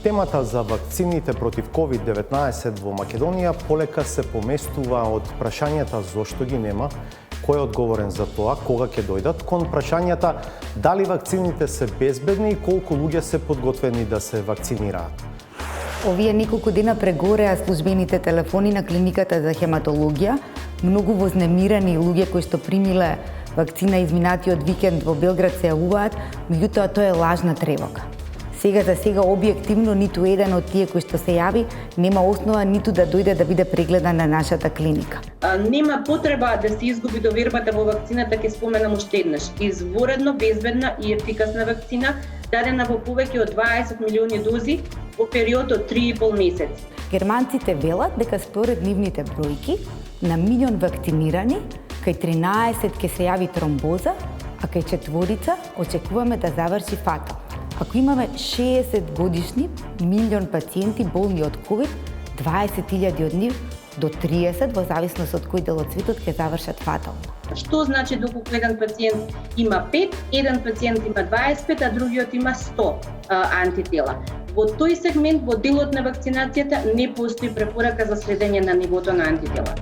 Темата за вакцините против COVID-19 во Македонија полека се поместува од прашањата зошто ги нема, кој е одговорен за тоа, кога ќе дојдат, кон прашањата дали вакцините се безбедни и колку луѓе се подготвени да се вакцинираат. Овие неколку дена прегореа службените телефони на клиниката за хематологија. Многу вознемирани луѓе кои што примиле вакцина изминатиот викенд во Белград се јавуваат, меѓутоа тоа е лажна тревога. Сега за сега објективно ниту еден од тие кои што се јави нема основа ниту да дојде да биде прегледан на нашата клиника. Нема потреба да се изгуби довербата во вакцината, ќе споменам уште еднаш. Изворедно безбедна и ефикасна вакцина, дадена во повеќе од 20 милиони дози во период од 3,5 месеци. Германците велат дека според нивните бројки на милион вакцинирани, кај 13 ќе се јави тромбоза, а кај 4 очекуваме да заврши фатално. Ако имаме 60 годишни милион пациенти болни од COVID, 20.000 од нив до 30, во зависност од кој дел од светот, ќе завршат фатално. Што значи доколку еден пациент има 5, еден пациент има 25, а другиот има 100 антитела? Во тој сегмент, во делот на вакцинацијата, не постои препорака за следење на нивото на антитела.